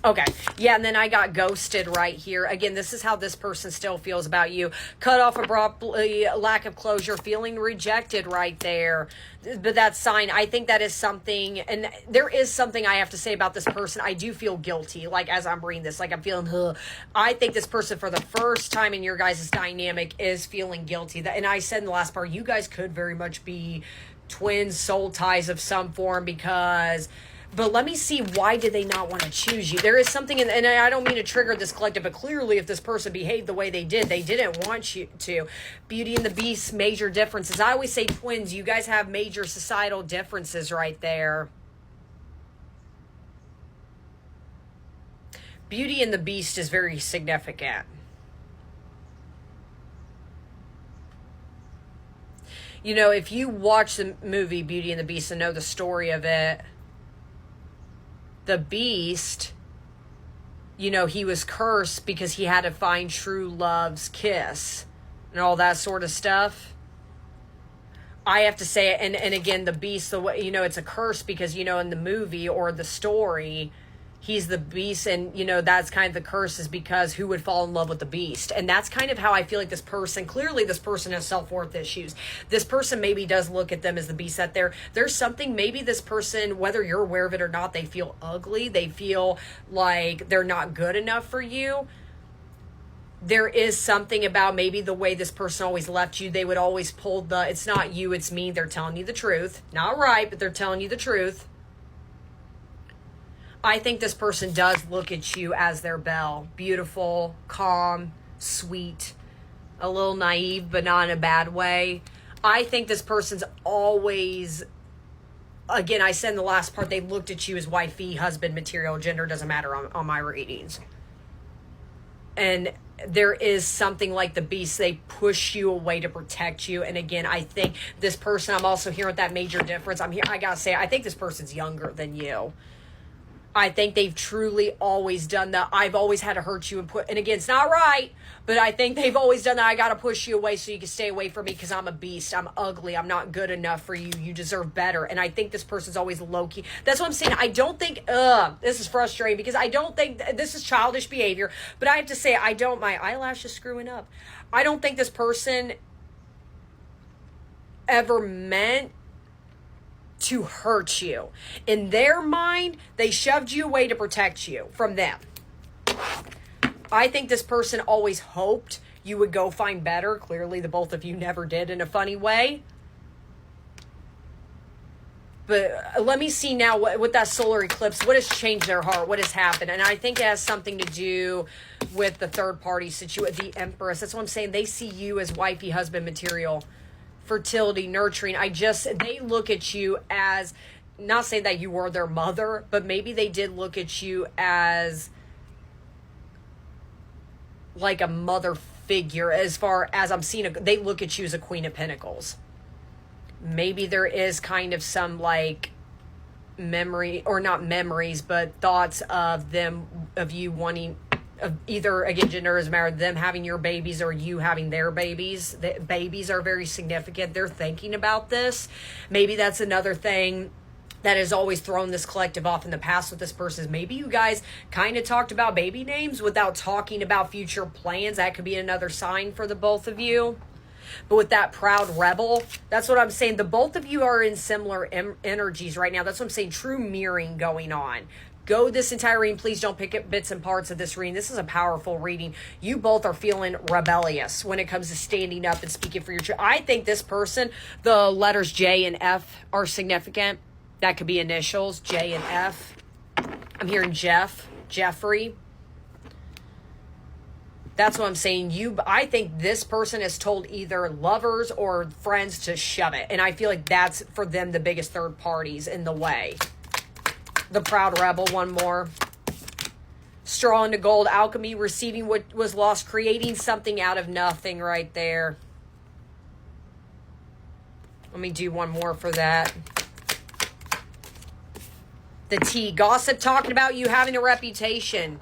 Okay. Yeah, and then I got ghosted right here. Again, this is how this person still feels about you. Cut off abruptly, lack of closure, feeling rejected right there. But that sign, I think that is something, and there is something I have to say about this person. I do feel guilty, like as I'm reading this, like I'm feeling, ugh. I think this person for the first time in your guys' dynamic is feeling guilty. And I said in the last part, you guys could very much be twins, soul ties of some form because... But let me see, why did they not want to choose you? There is something, and I don't mean to trigger this collective, but clearly if this person behaved the way they did, they didn't want you to. Beauty and the Beast, major differences. I always say twins, you guys have major societal differences right there. Beauty and the Beast is very significant. You know, if you watch the movie Beauty and the Beast and know the story of it, the Beast, you know, he was cursed because he had to find true love's kiss and all that sort of stuff. I have to say it, and again, the Beast, the way, you know, it's a curse because, you know, in the movie or the story, he's the Beast, and, you know, that's kind of the curse is because who would fall in love with the Beast? And that's kind of how I feel like this person, clearly this person has self-worth issues. This person maybe does look at them as the Beast, that there's something, maybe this person, whether you're aware of it or not, they feel ugly. They feel like they're not good enough for you. There is something about maybe the way this person always left you. They would always pull the, it's not you, it's me. They're telling you the truth. Not right, but they're telling you the truth. I think this person does look at you as their Belle. Beautiful, calm, sweet, a little naive, but not in a bad way. I think this person's always, again, I said in the last part, they looked at you as wifey, husband material. Gender doesn't matter on my readings. And there is something like the Beast. They push you away to protect you. And again, I think this person, I'm also hearing that major difference. I gotta say, I think this person's younger than you. I think they've truly always done that. I've always had to hurt you and again, it's not right, but I think they've always done that. I got to push you away so you can stay away from me because I'm a beast. I'm ugly. I'm not good enough for you. You deserve better. And I think this person's always low-key. That's what I'm saying. I don't think, this is frustrating because I don't think, this is childish behavior, but I have to say, my eyelash is screwing up. I don't think this person ever meant to hurt you. In their mind, they shoved you away to protect you from them. I think this person always hoped you would go find better. Clearly, the both of you never did in a funny way. But let me see now with that solar eclipse, what has changed their heart? What has happened? And I think it has something to do with the third party situation, the Empress. That's what I'm saying. They see you as wifey, husband material. Fertility, nurturing. They look at you as, not saying that you were their mother, but maybe they did look at you as like a mother figure. As far as I'm seeing, they look at you as a Queen of Pentacles. Maybe there is kind of some like memory, or not memories, but thoughts of you wanting, of either, again, gender doesn't matter, them having your babies or you having their babies. The babies are very significant. They're thinking about this. Maybe that's another thing that has always thrown this collective off in the past with this person. Is maybe you guys kind of talked about baby names without talking about future plans. That could be another sign for the both of you. But with that proud rebel, that's what I'm saying. The both of you are in similar energies right now. That's what I'm saying. True mirroring going on. Go this entire reading. Please don't pick up bits and parts of this reading. This is a powerful reading. You both are feeling rebellious when it comes to standing up and speaking for your truth. I think this person, the letters J and F are significant. That could be initials, J and F. I'm hearing Jeffrey. That's what I'm saying. I think this person has told either lovers or friends to shove it. And I feel like that's, for them, the biggest third parties in the way. The proud rebel, one more. Straw into gold, alchemy, receiving what was lost, creating something out of nothing right there. Let me do one more for that. The T, gossip, talking about you having a reputation.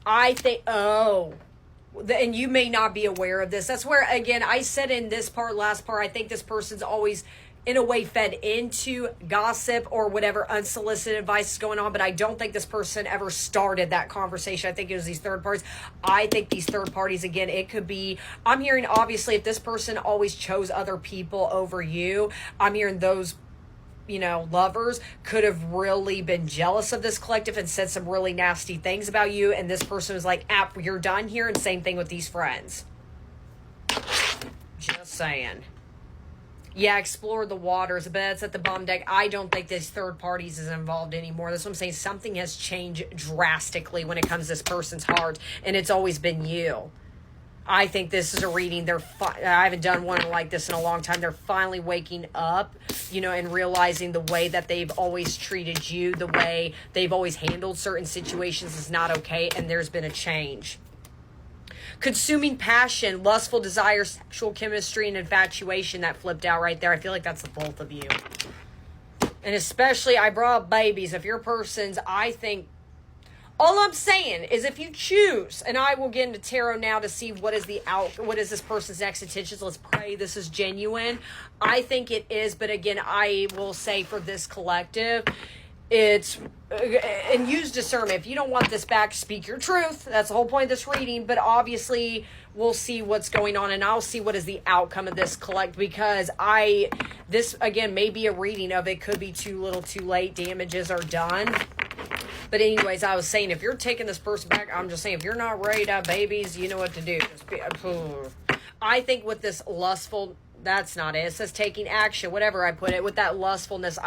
I think, and you may not be aware of this. That's where, again, I said in this part, last part, I think this person's always in a way fed into gossip or whatever unsolicited advice is going on, but I don't think this person ever started that conversation. I think it was these third parties. I think these third parties, again, it could be, I'm hearing, obviously, if this person always chose other people over you, I'm hearing those, lovers could have really been jealous of this collective and said some really nasty things about you. And this person was like, you're done here. And same thing with these friends. Just saying. Yeah, explore the waters, but that's at the bottom deck. I don't think this third parties is involved anymore. That's what I'm saying. Something has changed drastically when it comes to this person's heart. And it's always been you. I think this is a reading. I haven't done one like this in a long time. They're finally waking up, and realizing the way that they've always treated you, the way they've always handled certain situations is not okay, and there's been a change. Consuming passion, lustful desire, sexual chemistry, and infatuation that flipped out right there. I feel like that's the both of you. And especially, I brought up babies. If your person's, I think, all I'm saying is if you choose, and I will get into tarot now to see what is this person's next intentions. Let's pray this is genuine. I think it is, but again, I will say for this collective, it's, and use discernment. If you don't want this back, speak your truth. That's the whole point of this reading, but obviously we'll see what's going on, and I'll see what is the outcome of this because this again may be a reading of it could be too little too late, damages are done. But anyways, I was saying, if you're taking this person back, I'm just saying, if you're not ready to have babies, you know what to do. I think with this lustful, that's not it. It says taking action, whatever I put it. With that lustfulness,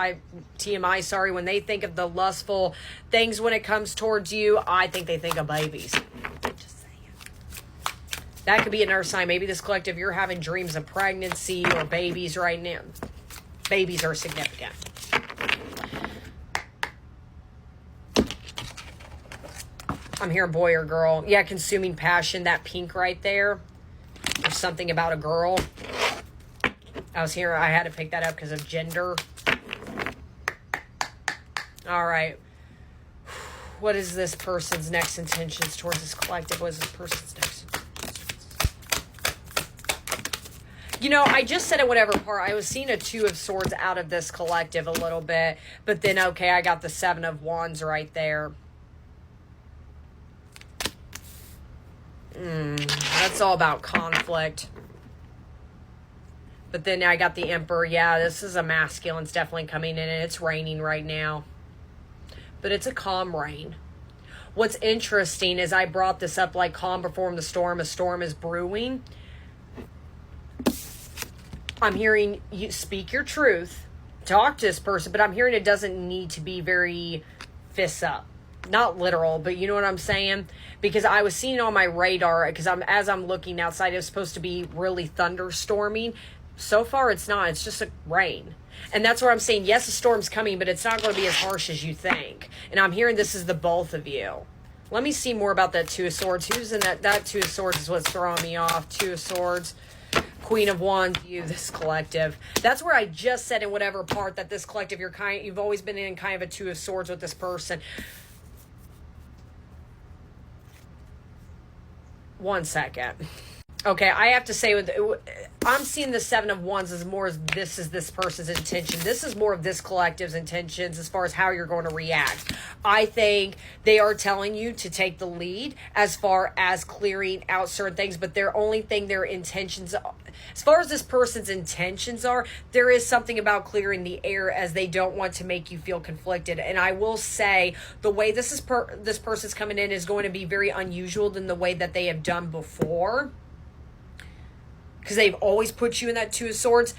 TMI, sorry, when they think of the lustful things when it comes towards you, I think they think of babies. Just saying. That could be another sign. Maybe this collective, you're having dreams of pregnancy or babies right now. Babies are significant. I'm hearing boy or girl. Yeah, consuming passion, that pink right there. There's something about a girl. I had to pick that up because of gender. All right. What is this person's next intentions towards this collective? What is this person's next intentions? I just said in whatever part, I was seeing a 2 of Swords out of this collective a little bit. But then, okay, I got the 7 of Wands right there. That's all about conflict. But then I got the Emperor. Yeah, this is a masculine. It's definitely coming in, and it's raining right now. But it's a calm rain. What's interesting is I brought this up like calm before the storm. A storm is brewing. I'm hearing you speak your truth. Talk to this person. But I'm hearing it doesn't need to be very fists up. Not literal, but you know what I'm saying? Because I was seeing on my radar, because as I'm looking outside, it was supposed to be really thunderstorming. So far, it's not. It's just a rain. And that's where I'm saying, yes, a storm's coming, but it's not going to be as harsh as you think. And I'm hearing this is the both of you. Let me see more about that 2 of Swords. Who's in that? That 2 of Swords is what's throwing me off. 2 of Swords. Queen of Wands, you, this collective. That's where I just said in whatever part that this collective, you've always been in kind of a 2 of Swords with this person. One second. Okay, I have to say, I'm seeing the 7 of Wands as more as this is this person's intention. This is more of this collective's intentions as far as how you're going to react. I think they are telling you to take the lead as far as clearing out certain things, but their intentions, as far as this person's intentions are, there is something about clearing the air as they don't want to make you feel conflicted. And I will say, the way this person's coming in is going to be very unusual than the way that they have done before. Because they've always put you in that 2 of Swords.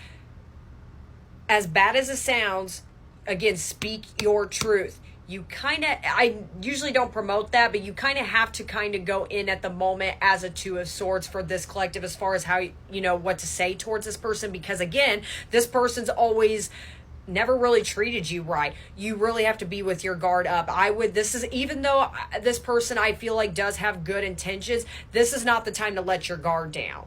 As bad as it sounds, again, speak your truth. I usually don't promote that, but you kind of have to kind of go in at the moment as a 2 of Swords for this collective as far as how, what to say towards this person. Because again, this person's always never really treated you right. You really have to be with your guard up. Even though this person I feel like does have good intentions, this is not the time to let your guard down.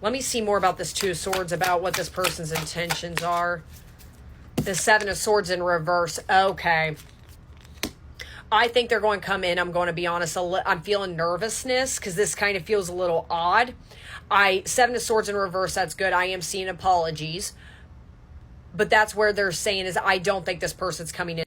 Let me see more about this 2 of Swords, about what this person's intentions are. The 7 of Swords in reverse. Okay. I think they're going to come in. I'm going to be honest. I'm feeling nervousness because this kind of feels a little odd. Seven of Swords in reverse. That's good. I am seeing apologies. But that's where they're saying is I don't think this person's coming in